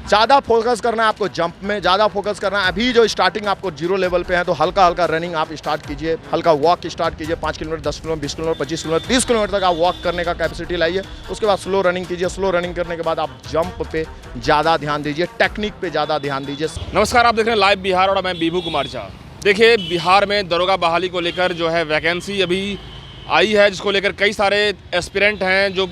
ज़्यादा फोकस करना है आपको जंप में, ज़्यादा फोकस करना है। अभी जो स्टार्टिंग आपको 0 लेवल पे है तो हल्का हल्का रनिंग आप स्टार्ट कीजिए, हल्का वॉक स्टार्ट कीजिए। 5 kilometre, 10 kilometre, 20 kilometre, 25 kilometre, 30 kilometre तक आप वॉक करने का कैपेसिटी लाइए। उसके बाद स्लो रनिंग कीजिए। स्लो रनिंग करने के बाद आप जंप पे ज़्यादा ध्यान दीजिए, टेक्निक पे ज़्यादा ध्यान दीजिए। नमस्कार, आप देख रहे हैं लाइव बिहार और मैं बीभू कुमार झा। देखिए, बिहार में दरोगा बहाली को लेकर जो है वैकेंसी अभी आई है, जिसको लेकर कई सारे एस्पिरेंट हैं, जो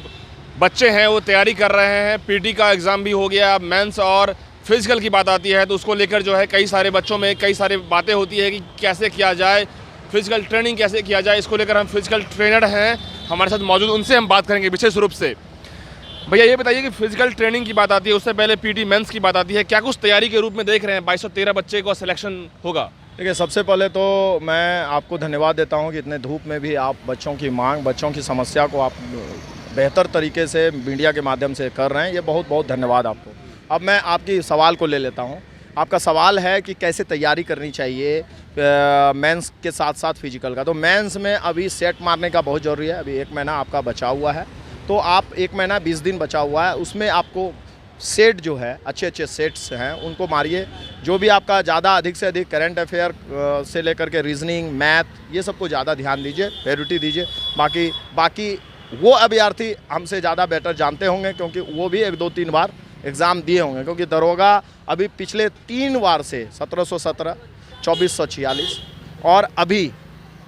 बच्चे हैं वो तैयारी कर रहे हैं। पीटी का एग्ज़ाम भी हो गया, मेंस और फिजिकल की बात आती है तो उसको लेकर जो है कई सारे बच्चों में कई सारी बातें होती है कि कैसे किया जाए, फिजिकल ट्रेनिंग कैसे किया जाए। इसको लेकर हम फिजिकल ट्रेनर हैं हमारे साथ मौजूद, उनसे हम बात करेंगे विशेष रूप से। भैया ये बताइए कि फिजिकल ट्रेनिंग की बात आती है, उससे पहले पीटी मेंस की बात आती है, क्या कुछ तैयारी के रूप में देख रहे हैं? 2213 बच्चे को सिलेक्शन होगा। देखिए, सबसे पहले तो मैं आपको धन्यवाद देता हूं कि इतने धूप में भी आप बच्चों की मांग, बच्चों की समस्या को आप बेहतर तरीके से मीडिया के माध्यम से कर रहे हैं। ये बहुत बहुत धन्यवाद आपको। अब मैं आपकी सवाल को ले लेता हूं। आपका सवाल है कि कैसे तैयारी करनी चाहिए मेंस के साथ साथ फिजिकल का। तो मेंस में अभी सेट मारने का बहुत ज़रूरी है। अभी 1 महीना आपका बचा हुआ है, तो आप 1 महीना 20 दिन बचा हुआ है, उसमें आपको सेट जो है अच्छे सेट्स हैं उनको मारिए। जो भी आपका ज़्यादा अधिक से अधिक करंट अफेयर से लेकर के रीजनिंग, मैथ, ये सबको ज़्यादा ध्यान दीजिए, प्रायोरिटी दीजिए। बाकी वो अभ्यर्थी हमसे ज़्यादा बेटर जानते होंगे क्योंकि वो भी 1, 2, 3 बार एग्ज़ाम दिए होंगे। क्योंकि दरोगा अभी पिछले 3 बार से 1717, 2446 और अभी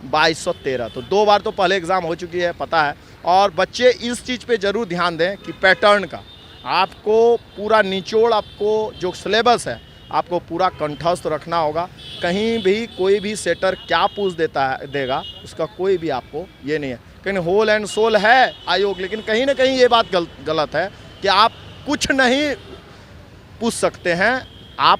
2213, तो 2 बार तो पहले एग्ज़ाम हो चुकी है, पता है। और बच्चे इस चीज़ पे ज़रूर ध्यान दें कि पैटर्न का आपको पूरा निचोड़, आपको जो सिलेबस है आपको पूरा कंठस्थ रखना होगा। कहीं भी कोई भी सेटर क्या पूछ देगा उसका कोई भी आपको ये नहीं है। कहीं होल एंड सोल है आयोग, लेकिन कहीं ना कहीं ये बात गलत है कि आप कुछ नहीं पूछ सकते हैं, आप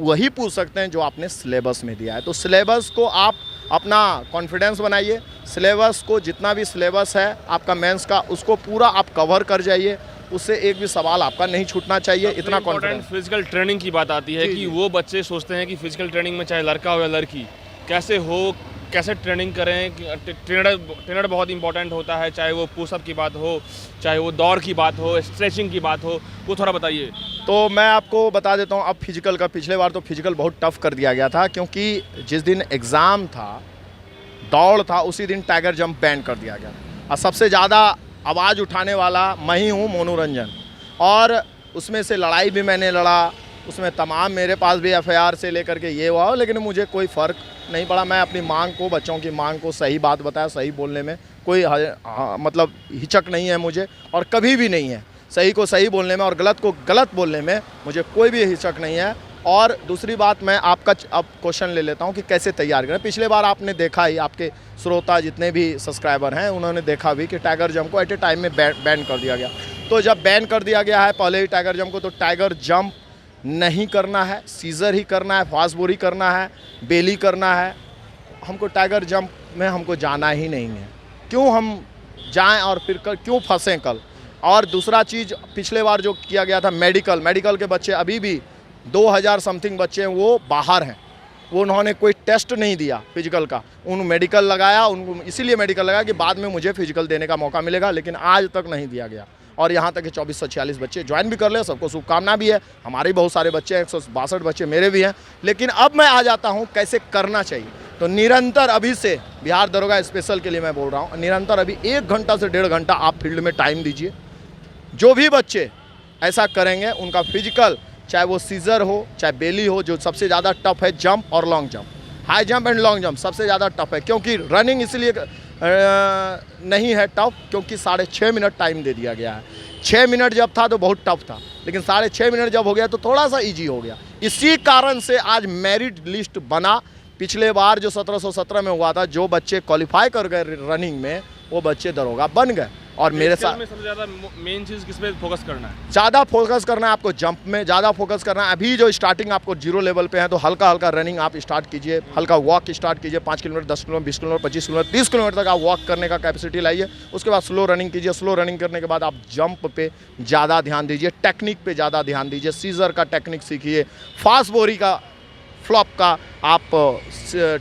वही पूछ सकते हैं जो आपने सिलेबस में दिया है। तो सिलेबस को आप अपना कॉन्फिडेंस बनाइए। सिलेबस को, जितना भी सिलेबस है आपका मेंस का, उसको पूरा आप कवर कर जाइए। उससे एक भी सवाल आपका नहीं छूटना चाहिए। इतना कॉन्फिडेंस। फिजिकल ट्रेनिंग की बात आती है कि वो बच्चे सोचते हैं कि फिजिकल ट्रेनिंग में चाहे लड़का हो या लड़की, कैसे हो, कैसे ट्रेनिंग करें। ट्रेनर बहुत इंपॉर्टेंट होता है, चाहे वो पुशअप की बात हो, चाहे वो दौड़ की बात हो, स्ट्रेचिंग की बात हो, वो थोड़ा बताइए। तो मैं आपको बता देता हूँ अब फिजिकल का। पिछले बार तो फिजिकल बहुत टफ कर दिया गया था क्योंकि जिस दिन एग्ज़ाम था, दौड़ था, उसी दिन टाइगर जंप बैन कर दिया गया। और सबसे ज़्यादा आवाज़ उठाने वाला मैं ही हूँ, मनोरंजन। और उसमें से लड़ाई भी मैंने लड़ा, उसमें तमाम मेरे पास भी FIR से लेकर के ये हुआ, लेकिन मुझे कोई फ़र्क नहीं पड़ा। मैं अपनी मांग को, बच्चों की मांग को सही बात बताया, सही बोलने में कोई मतलब हिचक नहीं है मुझे, और कभी भी नहीं है। सही को सही बोलने में और गलत को गलत बोलने में मुझे कोई भी हिचक नहीं है। और दूसरी बात, मैं आपका अब क्वेश्चन ले लेता हूं कि कैसे तैयार करें। पिछले बार आपने देखा ही, आपके श्रोता जितने भी सब्सक्राइबर हैं उन्होंने देखा भी कि टाइगर जंप को एट ए टाइम में बैन कर दिया गया। तो जब बैन कर दिया गया है पहले ही टाइगर जंप को, तो टाइगर जंप नहीं करना है, सीजर ही करना है, फास्ट बोरी करना है, बेली करना है। हमको टाइगर जंप में हमको जाना ही नहीं है। क्यों हम जाएं और फिर क्यों फंसें कल। और दूसरा चीज़, पिछले बार जो किया गया था मेडिकल के बच्चे, अभी भी 2000 समथिंग बच्चे हैं वो बाहर हैं। वो उन्होंने कोई टेस्ट नहीं दिया फिजिकल का, उन मेडिकल लगाया, उनको इसीलिए मेडिकल लगाया कि बाद में मुझे फिजिकल देने का मौका मिलेगा, लेकिन आज तक नहीं दिया गया। और यहाँ तक कि 2446 बच्चे ज्वाइन भी कर ले, सबको शुभकामना भी है। हमारे बहुत सारे बच्चे हैं, 162 बच्चे मेरे भी हैं। लेकिन अब मैं आ जाता हूँ कैसे करना चाहिए। तो निरंतर अभी से बिहार दरोगा स्पेशल के लिए मैं बोल रहा हूँ, निरंतर अभी 1 घंटा से 1.5 घंटा आप फील्ड में टाइम दीजिए। जो भी बच्चे ऐसा करेंगे उनका फिजिकल, चाहे वो सीजर हो चाहे बेली हो, जो सबसे ज़्यादा टफ है जंप और long jump, high jump and long jump सबसे ज़्यादा टफ है। क्योंकि रनिंग इसलिए नहीं है टफ क्योंकि 6.5 मिनट टाइम दे दिया गया है। 6 मिनट जब था तो बहुत टफ था, लेकिन 6.5 मिनट जब हो गया तो थोड़ा सा ईजी हो गया। इसी कारण से आज मेरिट लिस्ट बना। पिछले बार जो 1717 में हुआ था, जो बच्चे क्वालिफाई कर गए रनिंग में, वो बच्चे दरोगा बन गए। और मेरे साथ सबसे ज़्यादा मेन चीज़ किस पे फोकस करना है? ज़्यादा फोकस करना है आपको जंप में, ज़्यादा फोकस करना है। अभी जो स्टार्टिंग आपको 0 लेवल पे है तो हल्का हल्का रनिंग आप स्टार्ट कीजिए, हल्का वॉक स्टार्ट कीजिए। 5 kilometre, 10 kilometre, 20 kilometre, 25 kilometre, 30 kilometre तक आप वॉक करने का कैपेसिटी लाइए। उसके बाद स्लो रनिंग कीजिए। स्लो रनिंग करने के बाद आप जंप पे ज़्यादा ध्यान दीजिए, टेक्निक पे ज़्यादा ध्यान दीजिए। सीजर का टेक्निक सीखिए, फास्ट बोरी का, फ्लॉप का आप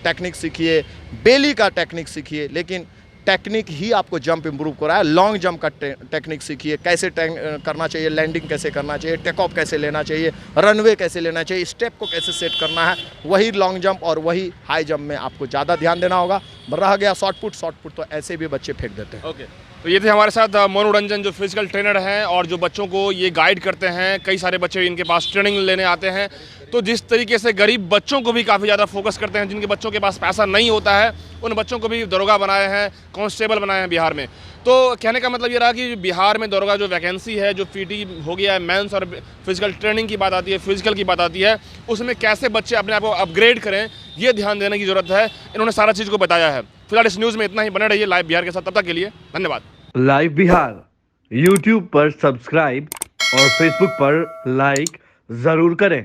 टेक्निक सीखिए, बेली का टेक्निक सीखिए। लेकिन टेक्निक ही आपको जंप इंप्रूव कराया है। लॉन्ग जंप का टेक्निक सीखिए, कैसे करना चाहिए, लैंडिंग कैसे करना चाहिए, टेक ऑफ कैसे लेना चाहिए, रनवे कैसे लेना चाहिए, स्टेप को कैसे सेट करना है। वही लॉन्ग जंप और वही हाई जंप में आपको ज़्यादा ध्यान देना होगा। रह गया शॉर्ट पुट तो ऐसे भी बच्चे फेंक देते हैं। ओके, तो ये थे हमारे साथ मोनू रंजन, जो फिजिकल ट्रेनर हैं और जो बच्चों को ये गाइड करते हैं। कई सारे बच्चे इनके पास ट्रेनिंग लेने आते हैं। तो जिस तरीके से गरीब बच्चों को भी काफ़ी ज़्यादा फोकस करते हैं, जिनके बच्चों के पास पैसा नहीं होता है, उन बच्चों को भी दरोगा बनाए हैं, कांस्टेबल बनाए हैं बिहार में। तो कहने का मतलब ये रहा कि बिहार में दरोगा जो वैकेंसी है, जो पीटी हो गया है, मेंस और फिजिकल ट्रेनिंग की बात आती है, फिजिकल की बात आती है, उसमें कैसे बच्चे अपने आप को अपग्रेड करें, ये ध्यान देने की ज़रूरत है। इन्होंने सारा चीज़ को बताया है। फिलहाल इस न्यूज़ में इतना ही। बने रहिए लाइव बिहार के साथ, तब तक के लिए धन्यवाद। लाइव बिहार यूट्यूब पर सब्सक्राइब और फेसबुक पर लाइक जरूर करें।